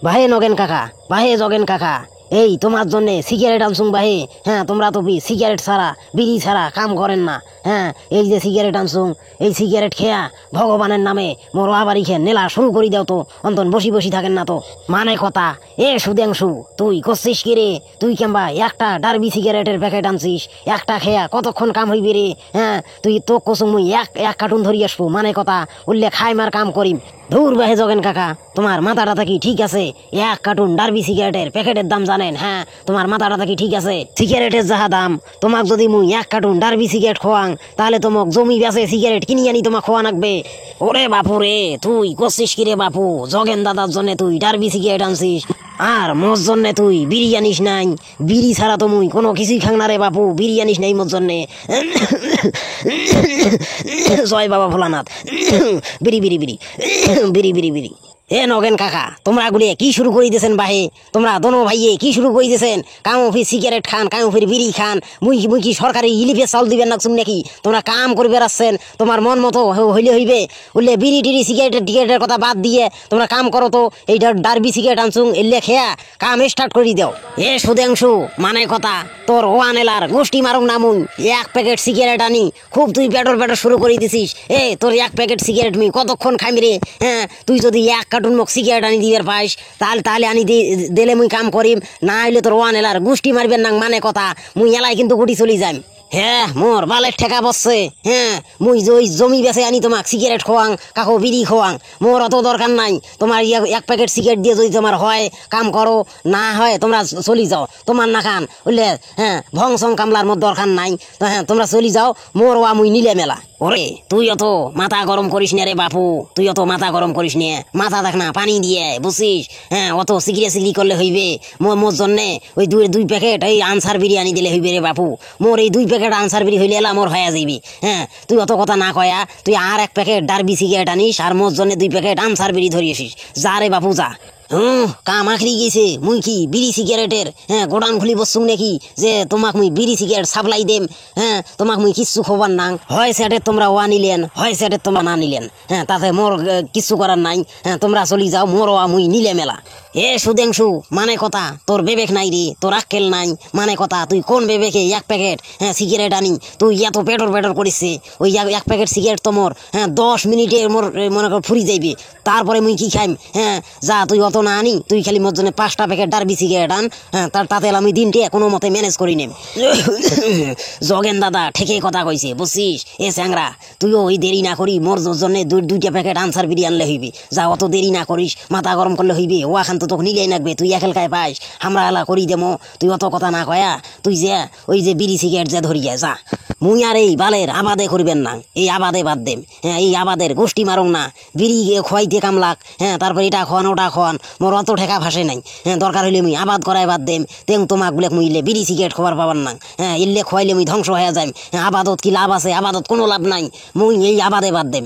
বাহে নগেন কাকা, বাহে জগেন কাকা, এই তোমার জন্য সিগারেট আনছুং বাহে। হ্যাঁ, তোমরা তো সিগারেট ছাড়া বিড়ি ছাড়া কাম করেন না। হ্যাঁ, এই যে সিগারেট আনছুং, এই সিগারেট খেয়া ভগবানের নামে মোর আবারই খেয়ে নেলা শুরু করে দাও তো, অন্তন বসি বসি থাকেন না তো। মানে কথা এ সুদেংশু, তুই করছিস কি রে? তুই কেমবা একটা ডারবি সিগারেটের প্যাকেট আনছিস, একটা খেয়া কতক্ষণ কাম হইবে রে? হ্যাঁ, তুই তো কসুং মুই এক এক কার্টুন ধরি আসবো। মানে কথা উল্লে খাই মার কাম করিম। ধুর বাহে জগেন কাকা, তোমার মাথাটা কি ঠিক আছে? এক কার্টুন ডারবি সিগারেটের প্যাকেটের দাম জানেন? হ্যাঁ, তোমার মাথাটা কি ঠিক আছে? সিগারেটের যাহা দাম, তোমাক যদি মুই এক কার্টুন ডারবি সিগারেট খোয়াং, তাহলে তোমাক জমি বেচে সিগারেট কিনি আনি তোমাক খোয়া লাগবে। ওরে বাপু রে, তুই করছিস কি রে বাপু? জগেন দাদার জন্য তুই ডারবি সিগারেট আনছিস, আর মোর জন্যে তুই বিড়ি আনিস নাই? বিড়ি ছাড়া তো মুই কোনো কিছুই খাং না রে বাপু, বিড়ি আনিস নাই মোর জন্যে। জয় বাবা ভোলানাথ। বিড়ি বিড়ি বিড়ি বিড়ি বিড়ি বিড়ি। এ নগেন কাকা, তোমরা গুলিয়ে কি শুরু করে দিয়েছেন বাহে? তোমরা দোনো ভাইয়ে কি শুরু করে দিয়েছেন? কাম ফির সিগারেট খান, কাম ফির বিড়ি খান, মুই মুই কি সরকারি ইলিপে চাউল দিবেন না নাকি? তোমরা কাম করে বেড়াচ্ছেন, তোমার মন মতো হইলে হইবে। বললে বিড়ি টিড়ি সিগারেটের টিকেটের কথা বাদ দিয়ে তোমরা কাম করো তো। এই ডারবি সিগারেট আনছুং, এলে খেয়া কাম স্টার্ট করে দাও। এ সুদেংশু, মানে কথা তোর ওয়ান এলার গোষ্ঠী মারুং না মুই। এক প্যাকেট সিগারেট আনি খুব তুই পেটর পেটর শুরু করে দিছিস। এ তোর এক প্যাকেট সিগারেট মুই কতক্ষণ খাইমি রে? হ্যাঁ, তুই যদি এক কার্টুন মোক সিগারেট আনি দিবার পাইস, তাহলে তাহলে আনি দিলে মুই কাম করিম, না হইলে তোর ওয়ান এলার গোষ্ঠী মারবেন না। মানে কথা মুই এলাই কিন্তু গুটি চলি যাম। হ্যাঁ, মোর বালের ঠেকা বসছে। হ্যাঁ, মুই ওই জমি বেচে আনি তোমাক সিগারেট খোয়াং, কাকো বিড়ি খোয়াং। মোর অত দরকার নাই। তোমার এক প্যাকেট সিগারেট দিয়ে যদি তোমার হয় কাম করো, না হয় তোমরা চলি যাও। তোমার না খান বুঝলে? হ্যাঁ, ভং সং কামলার মোর দরকার নাই। তো হ্যাঁ, তোমরা চলি যাও, মোর ওয়া মুই নিলে মেলা। ওরে তুই অত মাথা গরম করিস নে রে বাপু, তুই অত মাথা গরম করিস নে। মাথা দেখ না পানি দিয়ে, বুঝছিস? হ্যাঁ, অত সিগড়ি করলে হইবে? মোর জন্যে ওই দুই প্যাকেট এই আনসার বিরিয়ানি দিলে হইবে রে বাপু। মোর এই দুই প্যাকেট আনসার বিড়ি হইলে এলা মোর হয়ে যাইবি। হ্যাঁ, তুই অত কথা না কয়া তুই আর এক প্যাকেট ডারবি সিগারেট আনিস, আর মোর জন্য দুই প্যাকেট আনসার বিড়ি ধরিয়েছিস। যা রে বাপু যা। কাম আখরি গেছে। মুই কি বিড়ি সিগারেটের গোডাউন খুলি বসছুং নাকি যে তোমাক মুই বিড়ি সিগারেট সাপ্লাই দেম? হ্যাঁ, তোমাক মুই কিচ্ছু খবর নাং। হয় সেটের তোমরা ওয়া নিলেন, হয় সেটের তোমরা না নিলেন। হ্যাঁ, তাতে মোর কিচ্ছু করার নাই। হ্যাঁ, তোমরা চলি যাও, মোর ওয়া মুই নিলে মেলা। এ সুদেংশু, মানে কথা তোর বিবেক নাই রে, তোর আক্কেল নাই। মানে কথা তুই কোন বিবেকে এক প্যাকেট সিগারেট আনি তুই এত পেটর পেটর করিস? ওই এক প্যাকেট সিগারেট তো মোর 10 মিনিটে মোর মনে কর ফুরি যাইবে। তারপরে মুই কি খাইম? হ্যাঁ, যা তুই অত না আনি, তুই খালি মোর জন্য 5টা প্যাকেট ডারবি সিগারেট আন। হ্যাঁ, তাতে আমি দিনটি কোনো মতে ম্যানেজ করি নেম। জগেন দাদা ঠিকই কথা কইছে, বুঝছিস? এ স্যাংরা, তুইও ওই দেরি না করি মোর জন্য দুইটা প্যাকেট আনসার বিড়ি আনলে হইবি। যা অত দেরি না করিস, মাথা গরম করলে হইবি। ও এখন তো তোকে নিলেই নাকবে, তুই একেলকায় পাইস, আমরা এলা করি দেমো। তুই অত কথা না কয়া তুই যে ওই যে বিড়ি সিগারেট যে ধরিয়া যা। মুই আর এই বালের আবাদে করিবেন না, এই আবাদে বাদ দেম। হ্যাঁ, এই আবাদের গোষ্ঠী মারুং না। বিড়ি খোয়াইতে কামলাক, হ্যাঁ, তারপর এটা খোয়ান ওটা খোয়ান, মোর অত ঠেকা ভাসে নাই। হ্যাঁ, দরকার হইলে মুই আবাদ করাই বাদ দেম। তেং তোমাক বলে মুই ইলে বিড়ি সিগারেট খোয়ার পাবার না। হ্যাঁ, ইল্লে খোয়াইলে মুই ধ্বংস হয়ে যাই। হ্যাঁ, আবাদত কি লাভ আছে? আবাদত কোনো লাভ নাই। মুই এই আবাদে বাদ দেম।